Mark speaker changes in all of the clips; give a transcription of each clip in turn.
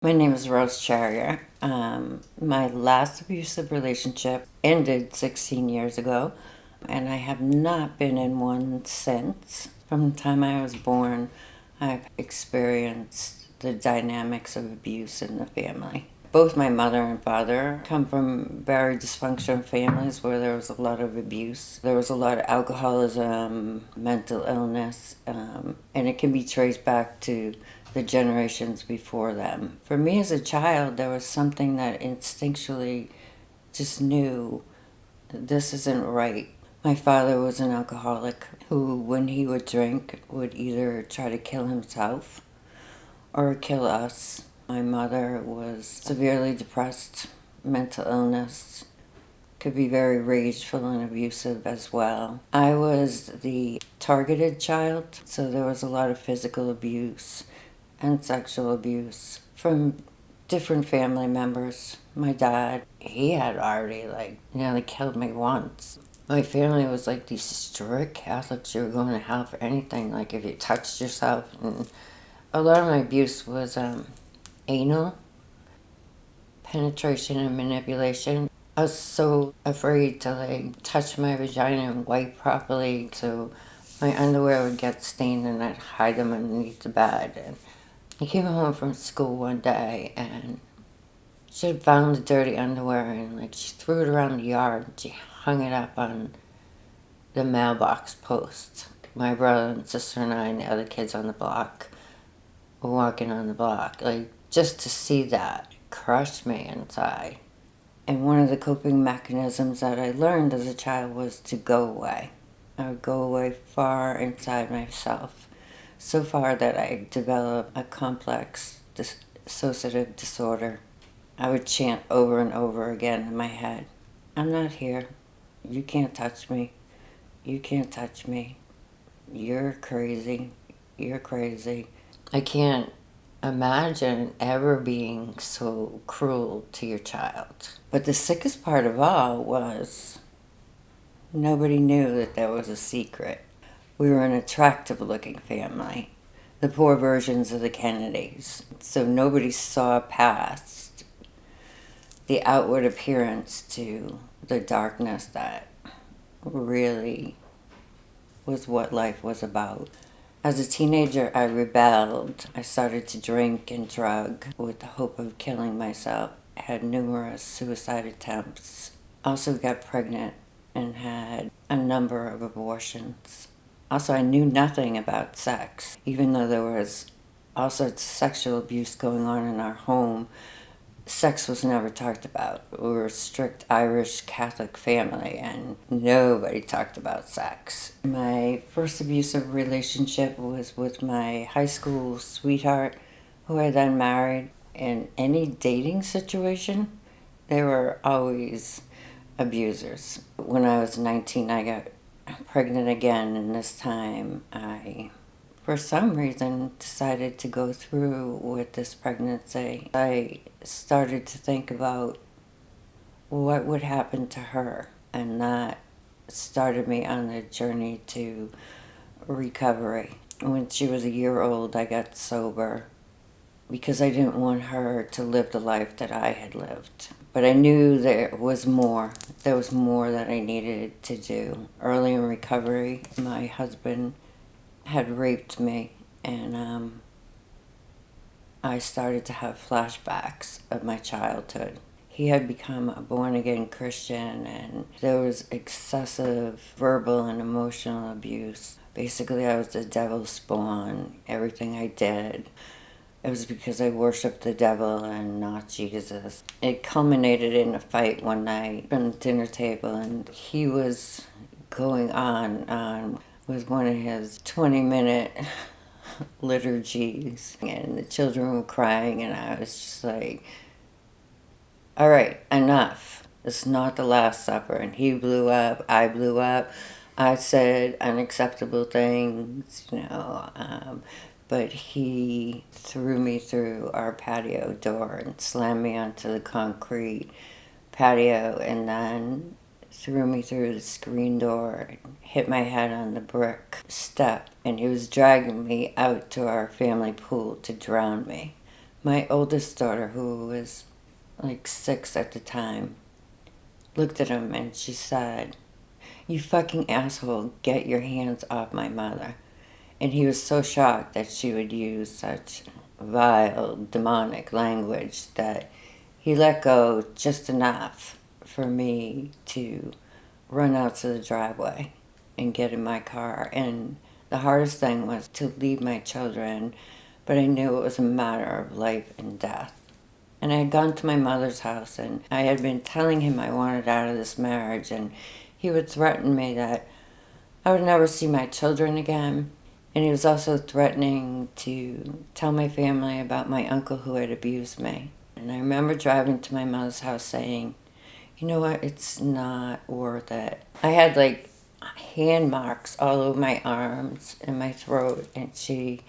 Speaker 1: My name is Rose Charrier. My last abusive relationship ended 16 years ago, and I have not been in one since. From the time I was born, I've experienced the dynamics of abuse in the family. Both my mother and father come from very dysfunctional families where there was a lot of abuse. There was a lot of alcoholism, mental illness, and it can be traced back to the generations before them. For me as a child, there was something that instinctually just knew this isn't right. My father was an alcoholic who, when he would drink, would either try to kill himself or kill us. My mother was severely depressed, mental illness, could be very rageful and abusive as well. I was the targeted child, so there was a lot of physical abuse and sexual abuse from different family members. My dad, he had already nearly killed me once. My family was like these strict Catholics. You were going to hell for anything, like if you touched yourself. And a lot of my abuse was anal, penetration and manipulation. I was so afraid to touch my vagina and wipe properly, so my underwear would get stained and I'd hide them underneath the bed. And I came home from school one day and she had found the dirty underwear and she threw it around the yard and she hung it up on the mailbox post. My brother and sister and I and the other kids on the block were walking on the block. Just to see that crushed me inside. And one of the coping mechanisms that I learned as a child was to go away. I would go away far inside myself, so far that I developed a complex dissociative disorder. I would chant over and over again in my head, I'm not here. You can't touch me. You can't touch me. You're crazy. You're crazy. I can't imagine ever being so cruel to your child. But the sickest part of all was nobody knew that there was a secret. We were an attractive looking family, the poor versions of the Kennedys. So nobody saw past the outward appearance to the darkness that really was what life was about. As a teenager, I rebelled. I started to drink and drug with the hope of killing myself. I had numerous suicide attempts. Also got pregnant and had a number of abortions. Also, I knew nothing about sex, even though there was all sorts of sexual abuse going on in our home. Sex was never talked about. We were a strict Irish Catholic family and nobody talked about sex. My first abusive relationship was with my high school sweetheart, who I then married. In any dating situation, they were always abusers. When I was 19, I got pregnant again, and this time I, for some reason, decided to go through with this pregnancy. I started to think about what would happen to her, and that started me on the journey to recovery. When she was a year old, I got sober because I didn't want her to live the life that I had lived. But I knew there was more. There was more that I needed to do. Early in recovery, my husband had raped me, and I started to have flashbacks of my childhood. He had become a born-again Christian, and there was excessive verbal and emotional abuse. Basically, I was the devil's spawn. Everything I did, it was because I worshipped the devil and not Jesus. It culminated in a fight one night on the dinner table, and he was going on with one of his 20-minute liturgies, and the children were crying, and I was just like, all right, enough. It's not the Last Supper. And he blew up, I blew up. I said unacceptable things, but he threw me through our patio door and slammed me onto the concrete patio, and then threw me through the screen door and hit my head on the brick step. And he was dragging me out to our family pool to drown me. My oldest daughter, who was like 6 at the time, looked at him and she said, "You fucking asshole, get your hands off my mother." And he was so shocked that she would use such vile, demonic language that he let go just enough for me to run out to the driveway and get in my car. And the hardest thing was to leave my children, but I knew it was a matter of life and death. And I had gone to my mother's house and I had been telling him I wanted out of this marriage, and he would threaten me that I would never see my children again. And he was also threatening to tell my family about my uncle who had abused me. And I remember driving to my mother's house saying, "You know what, it's not worth it." I had like hand marks all over my arms and my throat, and she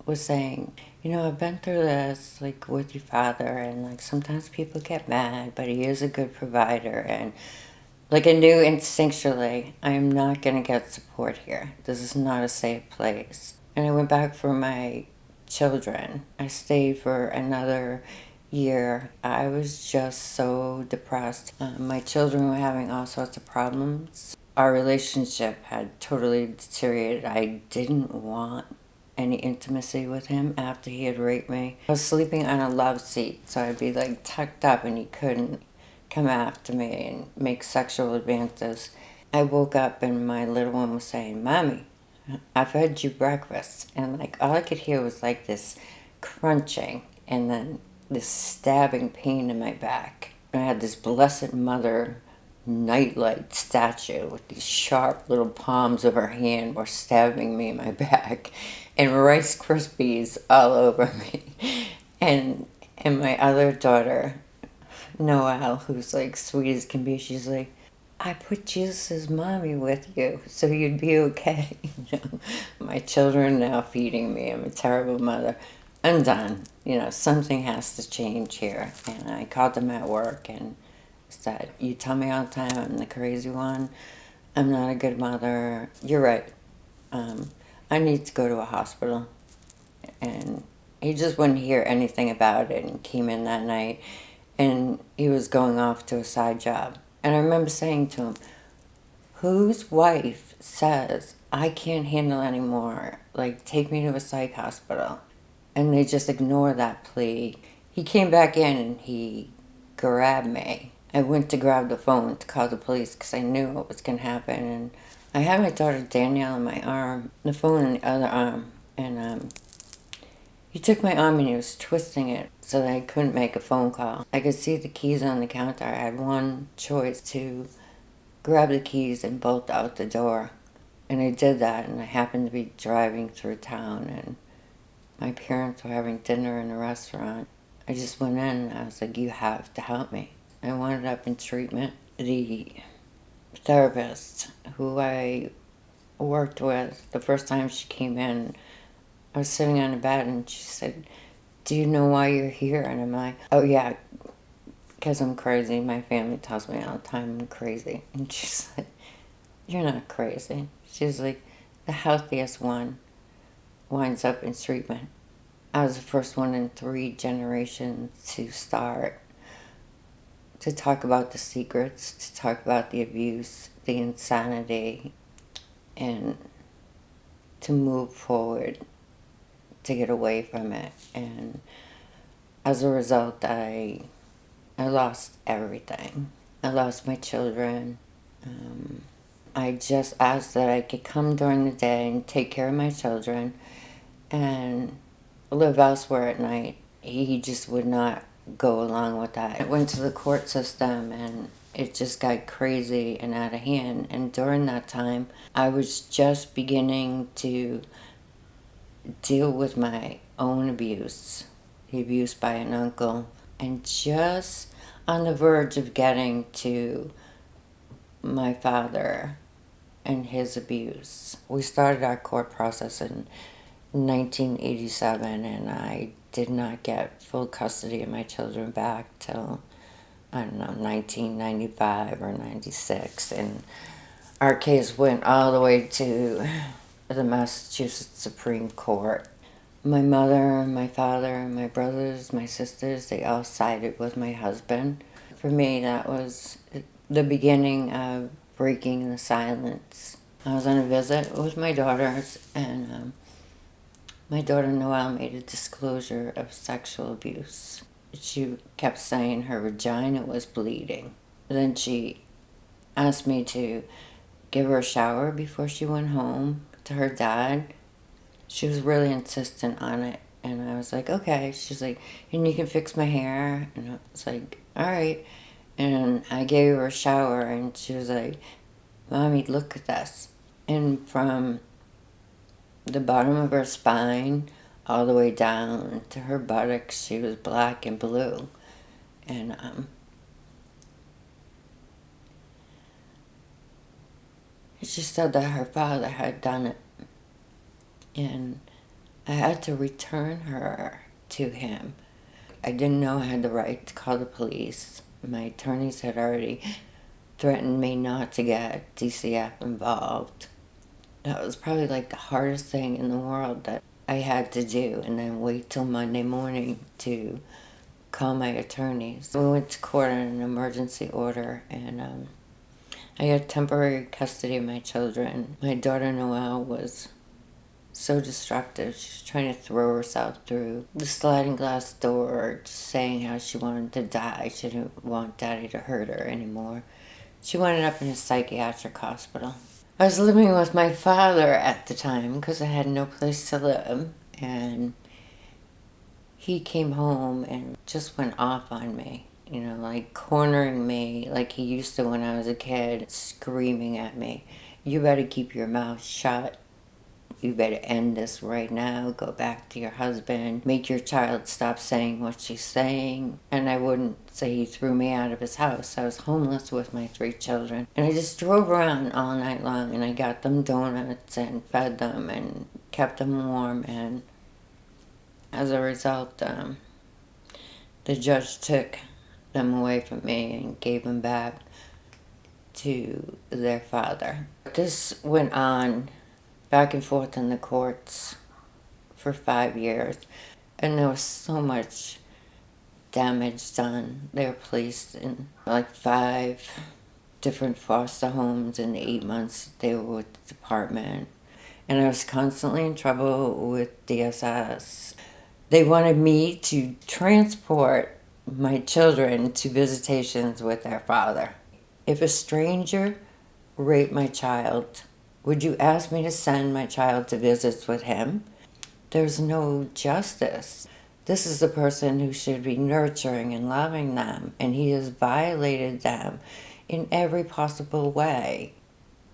Speaker 1: was saying, "You know, I've been through this, like, with your father, and, like, sometimes people get mad, but he is a good provider, and, like, I knew instinctually, I am not going to get support here. This is not a safe place." And I went back for my children. I stayed for another year. I was just so depressed. My children were having all sorts of problems. Our relationship had totally deteriorated. I didn't want any intimacy with him after he had raped me. I was sleeping on a love seat, so I'd be like tucked up and he couldn't come after me and make sexual advances. I woke up and my little one was saying, "Mommy, I've fed you breakfast." And like all I could hear was like this crunching and then this stabbing pain in my back. And I had this Blessed Mother nightlight statue with these sharp little palms of her hand were stabbing me in my back, and Rice Krispies all over me. And my other daughter, Noelle, who's like sweet as can be, she's like, "I put Jesus' mommy with you so you'd be okay." You know, my children are now feeding me. I'm a terrible mother. I'm done. You know, something has to change here. And I called them at work and said, "You tell me all the time I'm the crazy one. I'm not a good mother. You're right. I need to go to a hospital." And he just wouldn't hear anything about it and came in that night and he was going off to a side job. And I remember saying to him, "Whose wife says I can't handle anymore? Like, take me to a psych hospital." And they just ignore that plea. He came back in and he grabbed me. I went to grab the phone to call the police because I knew what was going to happen. And I had my daughter Danielle in my arm, the phone in the other arm. And he took my arm and he was twisting it so that I couldn't make a phone call. I could see the keys on the counter. I had one choice, to grab the keys and bolt out the door. And I did that, and I happened to be driving through town, and my parents were having dinner in a restaurant. I just went in and I was like, "You have to help me." I wound up in treatment. The therapist who I worked with, the first time she came in, I was sitting on a bed and she said, "Do you know why you're here?" And I'm like, "Oh yeah, because I'm crazy. My family tells me all the time I'm crazy." And she's like, "You're not crazy." She's like, "The healthiest one winds up in treatment." I was the first one in 3 generations to start to talk about the secrets, to talk about the abuse, the insanity, and to move forward, to get away from it. And as a result, I lost everything. I lost my children. I just asked that I could come during the day and take care of my children and live elsewhere at night. He just would not go along with that. I went to the court system and it just got crazy and out of hand. And during that time, I was just beginning to deal with my own abuse, the abuse by an uncle, and just on the verge of getting to my father and his abuse. We started our court process in 1987, and I did not get full custody of my children back till, I don't know, 1995 or 96. And our case went all the way to the Massachusetts Supreme Court. My mother, my father, my brothers, my sisters, they all sided with my husband. For me, that was the beginning of breaking the silence. I was on a visit with my daughters, and my daughter Noelle made a disclosure of sexual abuse. She kept saying her vagina was bleeding. Then she asked me to give her a shower before she went home to her dad. She was really insistent on it. And I was like, okay. She's like, and you can fix my hair. And I was like, all right. And I gave her a shower, and she was like, Mommy, look at this. And from the bottom of her spine all the way down to her buttocks, she was black and blue. And she said that her father had done it. And I had to return her to him. I didn't know I had the right to call the police. My attorneys had already threatened me not to get DCF involved. That was probably like the hardest thing in the world that I had to do, and then wait till Monday morning to call my attorneys. We went to court on an emergency order, and I got temporary custody of my children. My daughter Noelle was so destructive. She was trying to throw herself through the sliding glass door, just saying how she wanted to die. She didn't want Daddy to hurt her anymore. She wound up in a psychiatric hospital. I was living with my father at the time because I had no place to live, and he came home and just went off on me, like cornering me like he used to when I was a kid, screaming at me, "You better keep your mouth shut. You better end this right now. Go back to your husband. Make your child stop saying what she's saying." And I wouldn't say he threw me out of his house. I was homeless with my 3 children. And I just drove around all night long, and I got them donuts and fed them and kept them warm. And as a result, the judge took them away from me and gave them back to their father. This went on back and forth in the courts for 5 years, and there was so much damage done. They were placed in like 5 different foster homes in the 8 months they were with the department, and I was constantly in trouble with DSS. They wanted me to transport my children to visitations with their father. If a stranger raped my child, would you ask me to send my child to visits with him? There's no justice. This is the person who should be nurturing and loving them, and he has violated them in every possible way.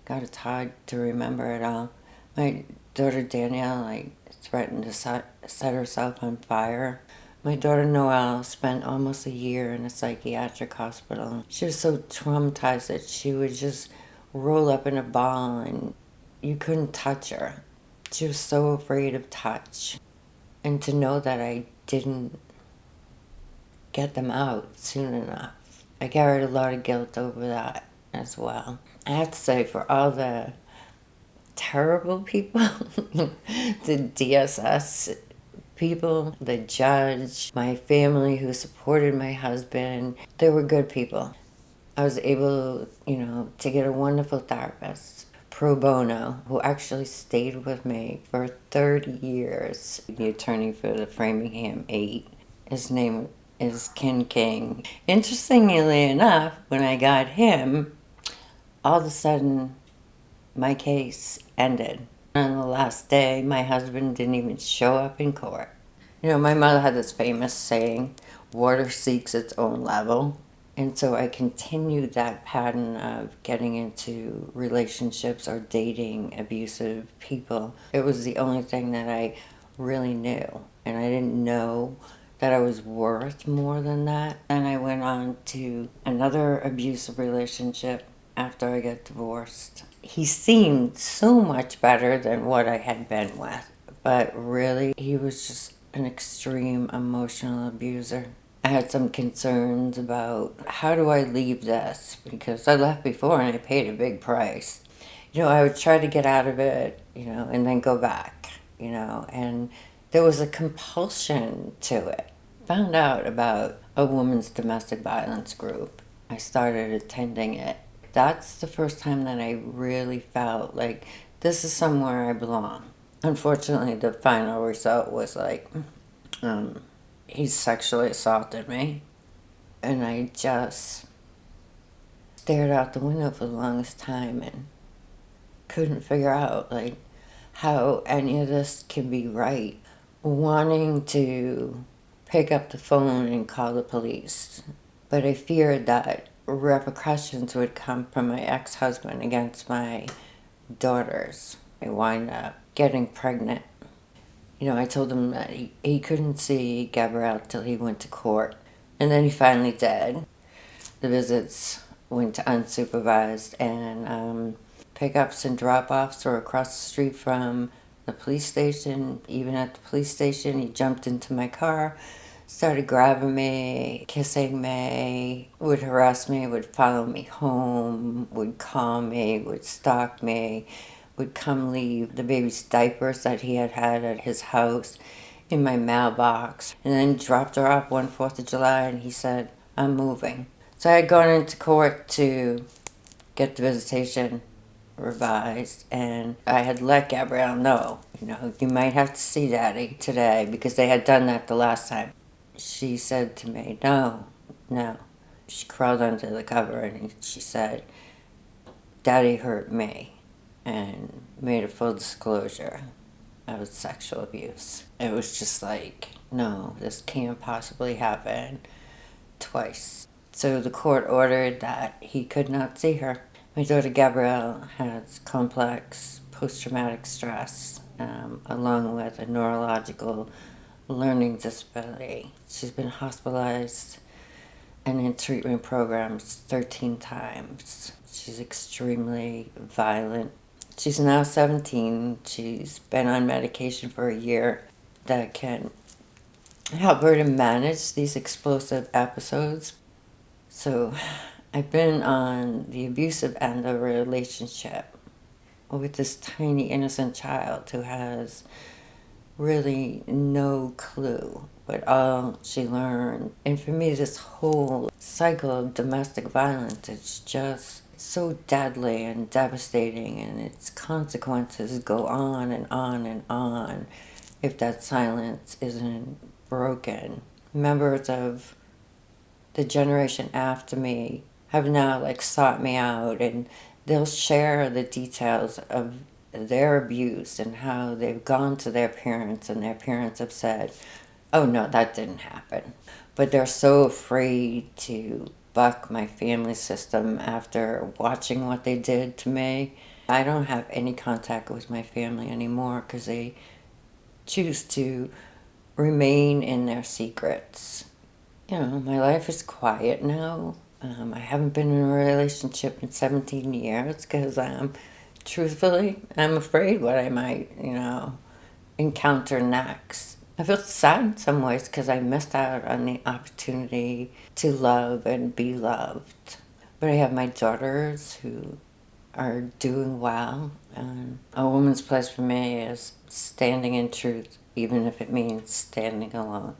Speaker 1: God, it's hard to remember it all. My daughter Danielle, threatened to set herself on fire. My daughter Noelle spent almost a year in a psychiatric hospital. She was so traumatized that she would just roll up in a ball and you couldn't touch her. She was so afraid of touch. And to know that I didn't get them out soon enough, I carried a lot of guilt over that as well. I have to say, for all the terrible people, the DSS people, the judge, my family who supported my husband, they were good people. I was able, to get a wonderful therapist, pro bono, who actually stayed with me for 30 years. The attorney for the Framingham 8, his name is Ken King. Interestingly enough, when I got him, all of a sudden, my case ended. On the last day, my husband didn't even show up in court. My mother had this famous saying, "Water seeks its own level." And so I continued that pattern of getting into relationships or dating abusive people. It was the only thing that I really knew. And I didn't know that I was worth more than that. And I went on to another abusive relationship after I got divorced. He seemed so much better than what I had been with. But really, he was just an extreme emotional abuser. I had some concerns about how do I leave this, because I left before and I paid a big price. I would try to get out of it, and then go back, and there was a compulsion to it. Found out about a women's domestic violence group. I started attending it. That's the first time that I really felt like this is somewhere I belong. Unfortunately, the final result was like, he sexually assaulted me. And I just stared out the window for the longest time and couldn't figure out like how any of this can be right. Wanting to pick up the phone and call the police, but I feared that repercussions would come from my ex-husband against my daughters. I wind up getting pregnant. I told him that he couldn't see Gabrielle till he went to court, and then he finally did. The visits went unsupervised, and pickups and drop-offs were across the street from the police station. Even at the police station, he jumped into my car, started grabbing me, kissing me, would harass me, would follow me home, would call me, would stalk me, would come leave the baby's diapers that he had had at his house in my mailbox, and then dropped her off one 4th of July, and he said, "I'm moving." So I had gone into court to get the visitation revised, and I had let Gabrielle know, you might have to see Daddy today, because they had done that the last time. She said to me, no. She crawled under the cover and she said, Daddy hurt me, and made a full disclosure of sexual abuse. It was just like, no, this can't possibly happen twice. So the court ordered that he could not see her. My daughter Gabrielle has complex post-traumatic stress, along with a neurological learning disability. She's been hospitalized and in treatment programs 13 times. She's extremely violent. She's now 17. She's been on medication for a year that can help her to manage these explosive episodes. So I've been on the abusive end of a relationship with this tiny innocent child who has really no clue but all she learned. And for me, this whole cycle of domestic violence, it's just so deadly and devastating, and its consequences go on and on and on if that silence isn't broken. Members of the generation after me have now sought me out, and they'll share the details of their abuse and how they've gone to their parents and their parents have said, oh no, that didn't happen. But they're so afraid to buck my family system after watching what they did to me. I don't have any contact with my family anymore because they choose to remain in their secrets. My life is quiet now. I haven't been in a relationship in 17 years because, truthfully, I'm afraid what I might, encounter next. I feel sad in some ways because I missed out on the opportunity to love and be loved. But I have my daughters who are doing well, and a woman's place for me is standing in truth, even if it means standing alone.